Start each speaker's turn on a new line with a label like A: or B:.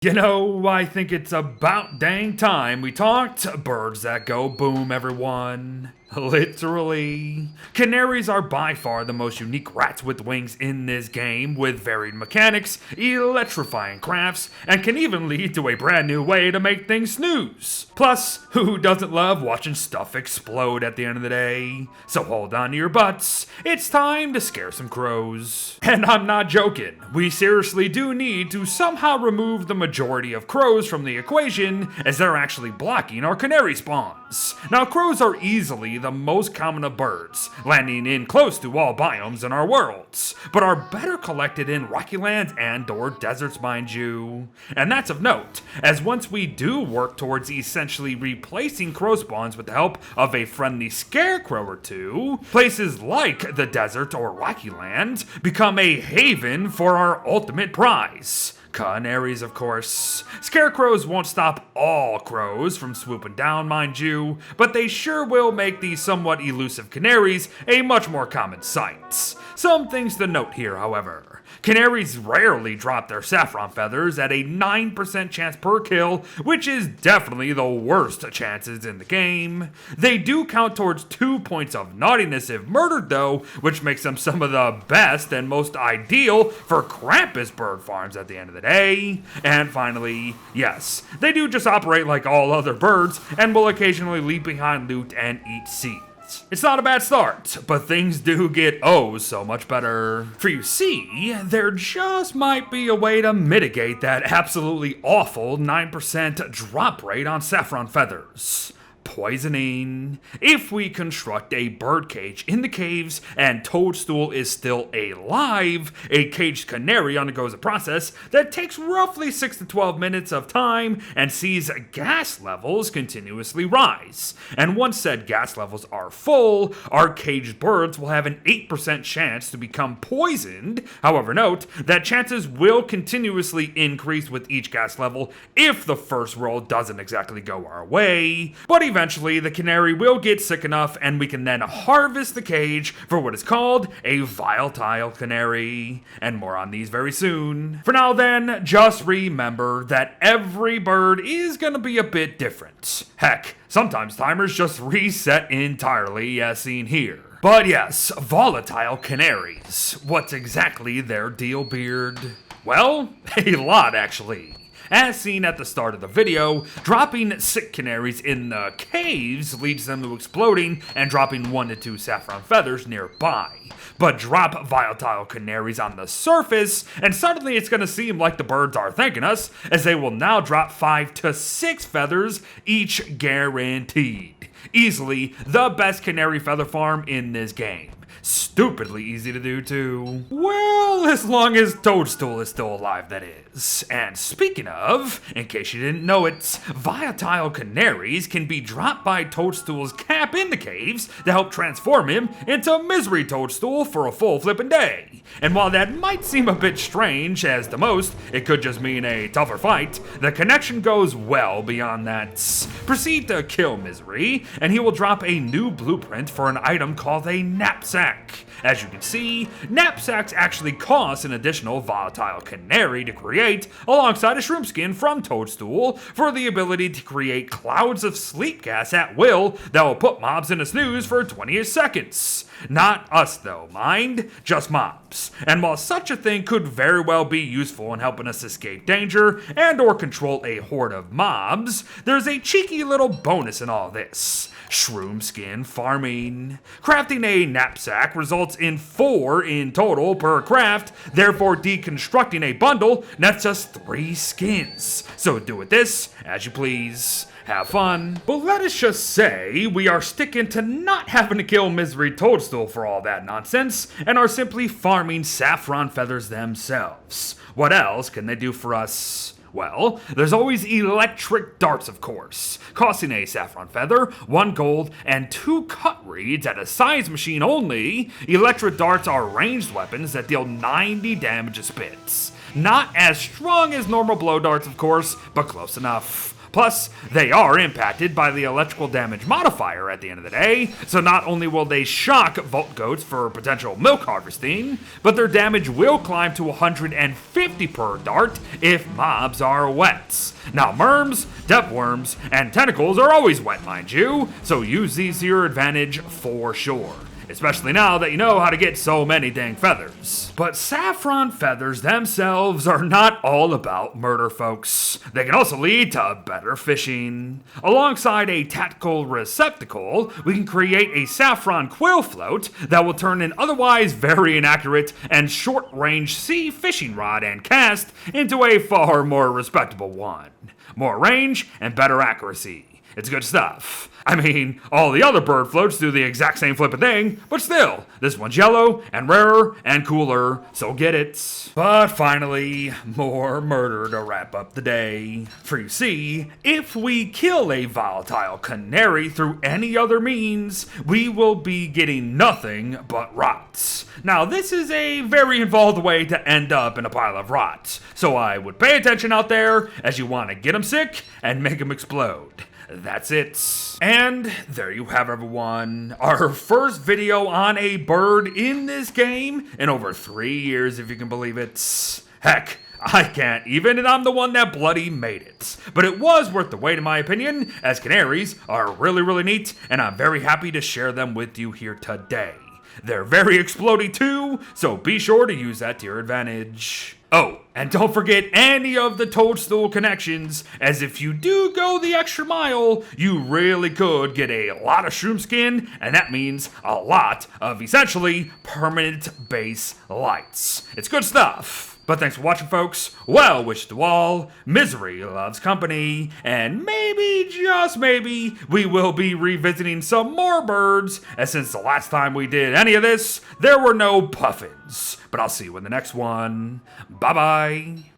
A: You know, I think it's about dang time we talked birds that go boom, everyone. Literally. Canaries are by far the most unique rats with wings in this game, with varied mechanics, electrifying crafts, and can even lead to a brand new way to make things snooze. Plus, who doesn't love watching stuff explode at the end of the day? So hold on to your butts, it's time to scare some crows. And I'm not joking, we seriously do need to somehow remove the majority of crows from the equation, as they're actually blocking our canary spawns. Now, crows are easily the most common of birds, landing in close to all biomes in our worlds, but are better collected in rocky lands and/or deserts, mind you. And that's of note, as once we do work towards essentially replacing crow spawns with the help of a friendly scarecrow or two, places like the desert or rocky land become a haven for our ultimate prize. Canaries, of course. Scarecrows won't stop all crows from swooping down, mind you, but they sure will make these somewhat elusive canaries a much more common sight. Some things to note here, however. Canaries rarely drop their saffron feathers at a 9% chance per kill, which is definitely the worst chances in the game. They do count towards 2 points of naughtiness if murdered though, which makes them some of the best and most ideal for Krampus bird farms at the end of the day. And finally, yes, they do just operate like all other birds and will occasionally leave behind loot and eat seeds. It's not a bad start, but things do get oh so much better. For you see, there just might be a way to mitigate that absolutely awful 9% drop rate on saffron feathers. Poisoning. If we construct a birdcage in the caves and Toadstool is still alive, a caged canary undergoes a process that takes roughly 6 to 12 minutes of time and sees gas levels continuously rise. And once said gas levels are full, our caged birds will have an 8% chance to become poisoned. However, note that chances will continuously increase with each gas level if the first roll doesn't exactly go our way. But eventually, the canary will get sick enough and we can then harvest the cage for what is called a volatile canary. And more on these very soon. For now then, just remember that every bird is gonna be a bit different. Heck, sometimes timers just reset entirely, as seen here. But yes, volatile canaries. What's exactly their deal, Beard? Well, a lot actually. As seen at the start of the video, dropping sick canaries in the caves leads them to exploding and dropping 1 to 2 saffron feathers nearby. But drop volatile canaries on the surface, and suddenly it's going to seem like the birds are thanking us, as they will now drop 5 to 6 feathers, each guaranteed. Easily the best canary feather farm in this game. Stupidly easy to do too. Well, as long as Toadstool is still alive, that is. And speaking of, in case you didn't know it, volatile canaries can be dropped by Toadstool's cap in the caves to help transform him into Misery Toadstool for a full flippin' day. And while that might seem a bit strange, as the most, it could just mean a tougher fight, the connection goes well beyond that. Proceed to kill Misery, and he will drop a new blueprint for an item called a knapsack. As you can see, knapsacks actually cost an additional volatile canary to create, alongside a shroom skin from Toadstool for the ability to create clouds of sleep gas at will that will put mobs in a snooze for 20 seconds. Not us though, mind, just mobs. And while such a thing could very well be useful in helping us escape danger and or control a horde of mobs, there's a cheeky little bonus in all this. Shroom skin farming. Crafting a knapsack results in 4 in total per craft, therefore deconstructing a bundle nets us 3 skins. So do with this as you please. Have fun. But let us just say we are sticking to not having to kill Misery Toadstool for all that nonsense, and are simply farming saffron feathers themselves. What else can they do for us? Well, there's always electric darts, of course, costing a saffron feather, 1 gold, and 2 cut reeds at a science machine only. Electric darts are ranged weapons that deal 90 damage a spit. Not as strong as normal blow darts, of course, but close enough. Plus, they are impacted by the electrical damage modifier at the end of the day, so not only will they shock vault goats for potential milk harvesting, but their damage will climb to 150 per dart if mobs are wet. Now merms, depth worms, and tentacles are always wet, mind you, so use these to your advantage for sure. Especially now that you know how to get so many dang feathers. But saffron feathers themselves are not all about murder, folks. They can also lead to better fishing. Alongside a tactical receptacle, we can create a saffron quill float that will turn an otherwise very inaccurate and short-range sea fishing rod and cast into a far more respectable one. More range and better accuracy. It's good stuff. I mean, all the other bird floats do the exact same flippin' thing, but still, this one's yellow and rarer and cooler, so get it. But finally, more murder to wrap up the day. For you see, if we kill a volatile canary through any other means, we will be getting nothing but rot. Now, this is a very involved way to end up in a pile of rot, so I would pay attention out there as you want to get them sick and make them explode. That's it. And there you have everyone. Our first video on a bird in this game in over 3 years, if you can believe it. Heck, I can't even, and I'm the one that bloody made it. But it was worth the wait in my opinion, as canaries are really neat, and I'm very happy to share them with you here today. They're very explodey too, so be sure to use that to your advantage. Oh, and don't forget any of the toadstool connections, as if you do go the extra mile, you really could get a lot of shroom skin, and that means a lot of essentially permanent base lights. It's good stuff. But thanks for watching, folks. Well wished to all. Misery loves company. And maybe, just maybe, we will be revisiting some more birds, as since the last time we did any of this, there were no puffins. But I'll see you in the next one. Bye-bye.